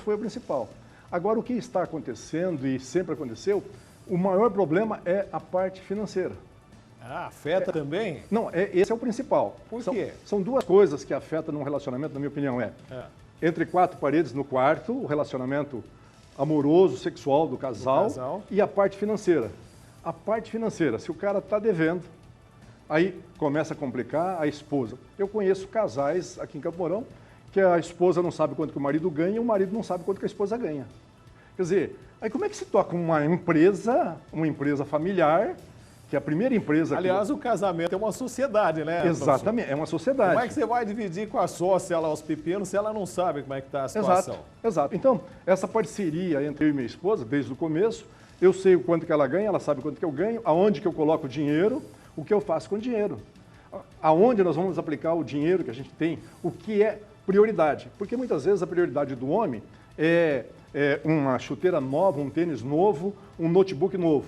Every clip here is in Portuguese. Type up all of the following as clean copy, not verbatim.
foi o principal. Agora, o que está acontecendo e sempre aconteceu, o maior problema é a parte financeira. Ah, afeta também? Não, esse é o principal. Por quê? São duas coisas que afetam num relacionamento, na minha opinião, entre quatro paredes no quarto, o relacionamento amoroso, sexual do casal, e a parte financeira. A parte financeira, se o cara está devendo, aí começa a complicar a esposa. Eu conheço casais aqui em Campo Mourão que a esposa não sabe quanto que o marido ganha e o marido não sabe quanto que a esposa ganha. Quer dizer, aí como é que se toca uma empresa familiar, que é a primeira empresa... Aliás, o casamento é uma sociedade, né? Exatamente, é uma sociedade. Como é que você vai dividir com a sócia lá os pepinos se ela não sabe como é que está a situação? Exato. Então, essa parceria entre eu e minha esposa, desde o começo, eu sei o quanto que ela ganha, ela sabe quanto que eu ganho, aonde que eu coloco o dinheiro, o que eu faço com o dinheiro. Aonde nós vamos aplicar o dinheiro que a gente tem, o que é prioridade. Porque muitas vezes a prioridade do homem é uma chuteira nova, um tênis novo, um notebook novo.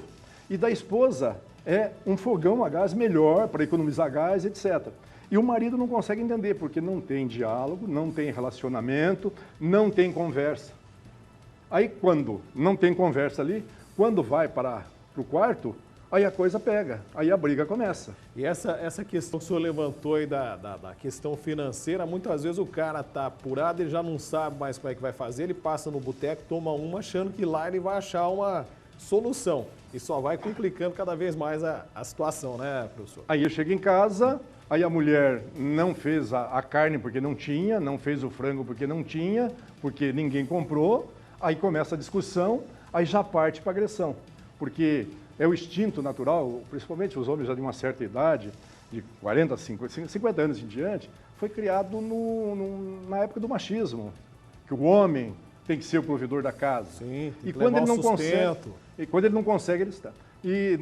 E da esposa é um fogão a gás melhor para economizar gás, etc. E o marido não consegue entender, porque não tem diálogo, não tem relacionamento, não tem conversa. Aí quando não tem conversa ali, quando vai para o quarto, aí a coisa pega, aí a briga começa. E essa questão que o senhor levantou aí da questão financeira, muitas vezes o cara está apurado, ele já não sabe mais como é que vai fazer, ele passa no boteco, toma uma, achando que lá ele vai achar uma solução. E só vai complicando cada vez mais a situação, né, professor? Aí eu chego em casa, aí a mulher não fez a carne porque não tinha, não fez o frango porque não tinha, porque ninguém comprou, aí começa a discussão, aí já parte para agressão. Porque é o instinto natural, principalmente os homens já de uma certa idade, de 40, 50 anos em diante, foi criado na época do machismo, que o homem tem que ser o provedor da casa. Sim, e quando ele não consegue, ele está. E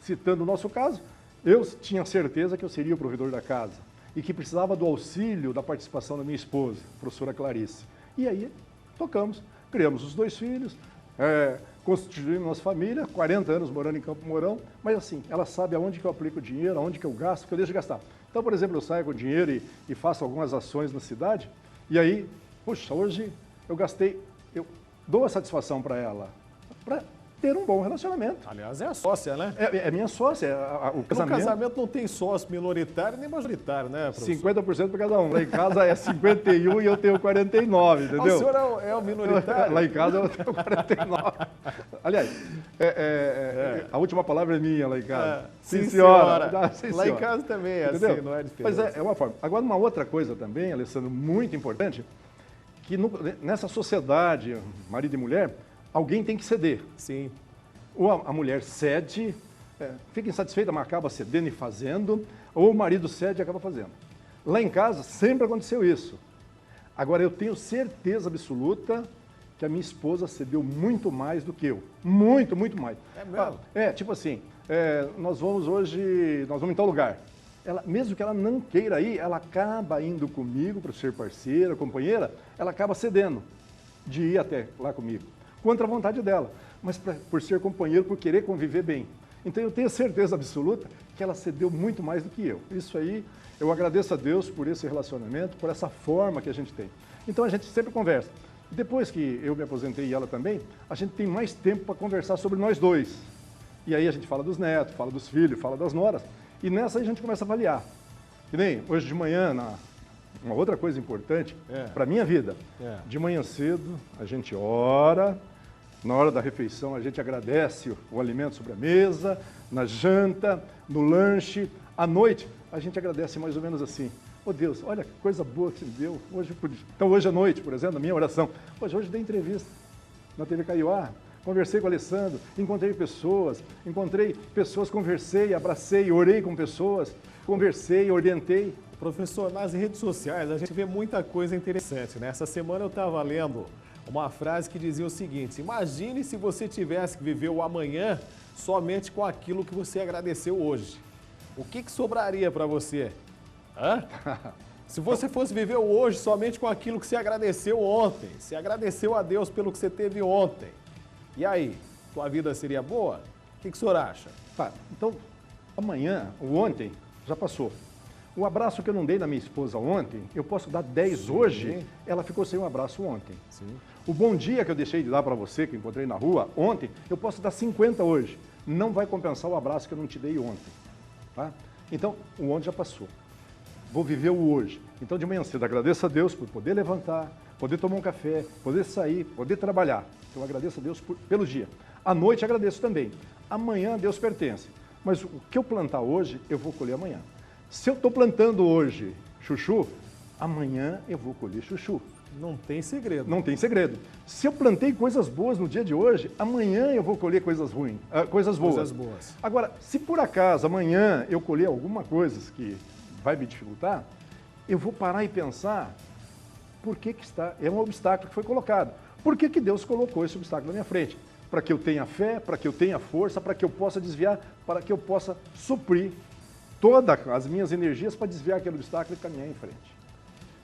citando o nosso caso, eu tinha certeza que eu seria o provedor da casa e que precisava do auxílio, da participação da minha esposa, a professora Clarice. E aí tocamos, criamos os 2 filhos, constituímos nossa família, 40 anos morando em Campo Mourão, mas assim, ela sabe aonde que eu aplico o dinheiro, aonde que eu gasto, que eu deixo de gastar. Então, por exemplo, eu saio com o dinheiro e faço algumas ações na cidade, e aí, puxa, hoje eu gastei, eu dou a satisfação para ela, para ter um bom relacionamento. Aliás, é a sócia, né? É minha sócia, o casamento. No casamento não tem sócio minoritário nem majoritário, né, professor? 50% para cada um. Lá em casa é 51 e eu tenho 49, entendeu? O senhor é o minoritário? Lá em casa eu tenho 49. Aliás, a última palavra é minha lá em casa. Sim, senhora. Sim, lá em casa também é entendeu? assim, não é diferente. Mas é uma forma. Agora, uma outra coisa também, Alessandro, muito importante, que nessa sociedade, marido e mulher, alguém tem que ceder. Sim. Ou a mulher cede, fica insatisfeita, mas acaba cedendo e fazendo, ou o marido cede e acaba fazendo. Lá em casa sempre aconteceu isso. Agora, eu tenho certeza absoluta que a minha esposa cedeu muito mais do que eu. Muito, muito mais. É mesmo? Tipo assim, nós vamos em tal lugar. Ela, mesmo que ela não queira ir, ela acaba indo comigo para ser parceira, companheira, ela acaba cedendo de ir até lá comigo, contra a vontade dela, mas por ser companheiro, por querer conviver bem. Então eu tenho certeza absoluta que ela cedeu muito mais do que eu. Isso aí, eu agradeço a Deus por esse relacionamento, por essa forma que a gente tem. Então a gente sempre conversa. Depois que eu me aposentei e ela também, a gente tem mais tempo para conversar sobre nós dois. E aí a gente fala dos netos, fala dos filhos, fala das noras. E nessa aí a gente começa a avaliar. Que nem hoje de manhã, uma outra coisa importante para a minha vida. De manhã cedo, a gente ora, na hora da refeição a gente agradece o alimento sobre a mesa, na janta, no lanche. À noite, a gente agradece mais ou menos assim. Oh Deus, olha que coisa boa que você me deu. Então hoje à noite, por exemplo, na minha oração, hoje dei entrevista na TV Caiuá. Conversei com o Alessandro, encontrei pessoas, conversei, abracei, orei com pessoas, conversei, orientei. Professor, nas redes sociais a gente vê muita coisa interessante, né? Essa semana eu estava lendo uma frase que dizia o seguinte: imagine se você tivesse que viver o amanhã somente com aquilo que você agradeceu hoje. O que sobraria para você? Se você fosse viver o hoje somente com aquilo que você agradeceu ontem, você agradeceu a Deus pelo que você teve ontem, e aí, sua vida seria boa? O que o senhor acha? Tá, então, amanhã, o ontem, já passou. O abraço que eu não dei na minha esposa ontem, eu posso dar 10 hoje, ela ficou sem um abraço ontem. Sim. O bom dia que eu deixei de dar para você, que eu encontrei na rua ontem, eu posso dar 50 hoje. Não vai compensar o abraço que eu não te dei ontem. Tá? Então, o ontem já passou. Vou viver o hoje. Então, de manhã cedo, agradeço a Deus por poder levantar, poder tomar um café, poder sair, poder trabalhar. Então, agradeço a Deus pelo dia. À noite, agradeço também. Amanhã, Deus pertence. Mas o que eu plantar hoje, eu vou colher amanhã. Se eu estou plantando hoje chuchu, amanhã eu vou colher chuchu. Não tem segredo. Não tem segredo. Se eu plantei coisas boas no dia de hoje, amanhã eu vou colher coisas ruins, coisas boas. Coisas boas. Agora, se por acaso amanhã eu colher alguma coisa que vai me dificultar, eu vou parar e pensar por que está, é um obstáculo que foi colocado. Por que Deus colocou esse obstáculo na minha frente? Para que eu tenha fé, para que eu tenha força, para que eu possa desviar, para que eu possa suprir todas as minhas energias para desviar aquele obstáculo e caminhar em frente.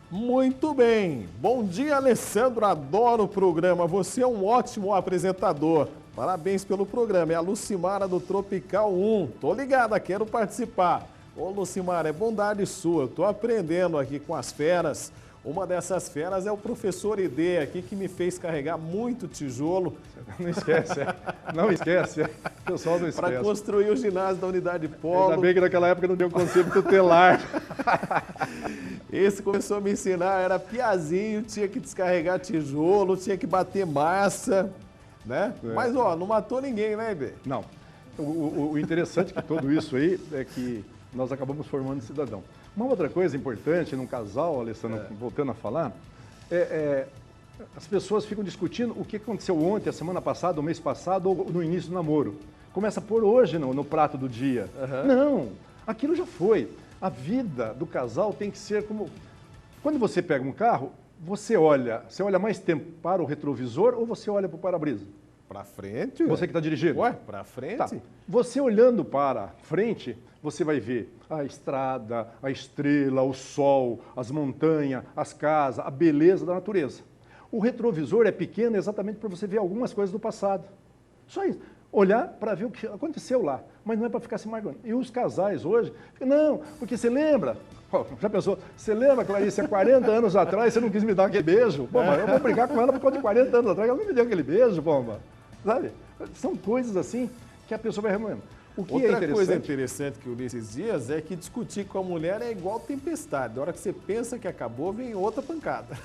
Muito bem. Bom dia, Alessandro. Adoro o programa. Você é um ótimo apresentador. Parabéns pelo programa. É a Lucimara do Tropical 1. Tô ligada, quero participar. Ô, Lucimara, é bondade sua. Eu tô aprendendo aqui com as feras. Uma dessas feras é o professor ID aqui, que me fez carregar muito tijolo. Não esquece, não esquece. O pessoal não esquece. Para construir o ginásio da Unidade Polo. Ainda bem que naquela época não deu conselho tutelar. Esse começou a me ensinar, era piazinho, tinha que descarregar tijolo, tinha que bater massa, né? É. Mas, ó, não matou ninguém, né, Ibê? Não. O interessante que tudo isso aí é que nós acabamos formando cidadão. Uma outra coisa importante num casal, Alessandro, voltando a falar, as pessoas ficam discutindo o que aconteceu ontem, a semana passada, o mês passado ou no início do namoro. Começa por hoje no prato do dia. Uhum. Não, aquilo já foi. A vida do casal tem que ser como... Quando você pega um carro, você olha mais tempo para o retrovisor ou você olha para o para-brisa? Para frente. Você que está dirigindo? Ué, para frente? Tá. Você olhando para frente, você vai ver a estrada, a estrela, o sol, as montanhas, as casas, a beleza da natureza. O retrovisor é pequeno exatamente para você ver algumas coisas do passado. Só isso. Olhar para ver o que aconteceu lá, mas não é para ficar se marcando. E os casais hoje, não, porque você lembra, já pensou, você lembra, Clarice, há 40 anos atrás você não quis me dar aquele beijo? Pomba, eu vou brigar com ela por causa de 40 anos atrás, ela não me deu aquele beijo, pomba. Sabe? São coisas assim que a pessoa vai remoendo. Outra coisa interessante que eu li esses dias é que discutir com a mulher é igual tempestade. Na hora que você pensa que acabou, vem outra pancada.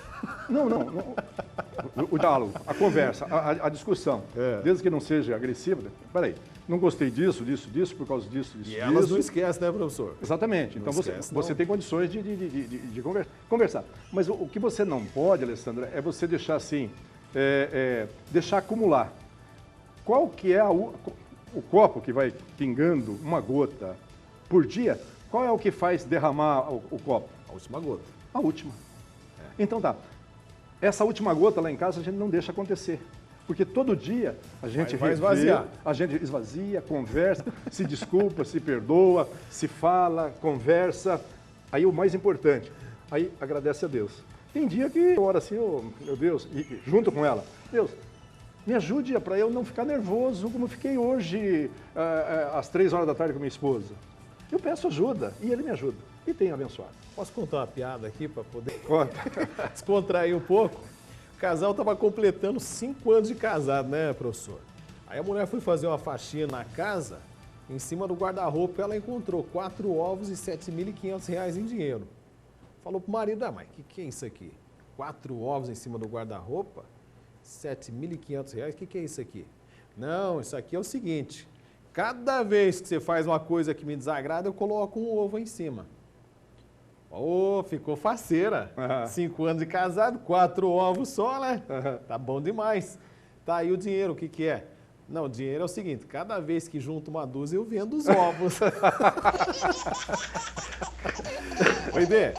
Não. O diálogo, a conversa, a discussão, desde que não seja agressiva. Peraí, não gostei disso, por causa disso. E elas não esquecem, né, professor? Exatamente. Então você tem condições de conversar. Mas o que você não pode, Alessandra, é você deixar assim, deixar acumular. Qual que é o copo que vai pingando uma gota por dia, qual é o que faz derramar o copo? A última gota. A última. Então tá. Essa última gota lá em casa a gente não deixa acontecer. Porque todo dia a gente vai esvaziar. A gente esvazia, conversa, se desculpa, se perdoa, se fala, conversa. Aí o mais importante, aí agradece a Deus. Tem dia que eu oro assim, oh, meu Deus, e junto com ela, Deus, me ajude para eu não ficar nervoso como eu fiquei hoje às 3 horas da tarde com minha esposa. Eu peço ajuda e ele me ajuda. E tenho abençoado. Posso contar uma piada aqui para poder Conta. descontrair um pouco? O casal estava completando 5 anos de casado, né, professor? Aí a mulher foi fazer uma faxina na casa, em cima do guarda-roupa ela encontrou 4 ovos e R$ 7.500 em dinheiro. Falou pro marido, mas o que é isso aqui? 4 ovos em cima do guarda-roupa? R$ 7.500, o que é isso aqui? Não, isso aqui é o seguinte, cada vez que você faz uma coisa que me desagrada, eu coloco um ovo em cima. Oh, ficou faceira. 5 anos de casado, 4 ovos só, né? Tá bom demais. Tá aí o dinheiro, o que é? Não, o dinheiro é o seguinte, cada vez que junto uma dúzia, eu vendo os ovos. Oi, Dê.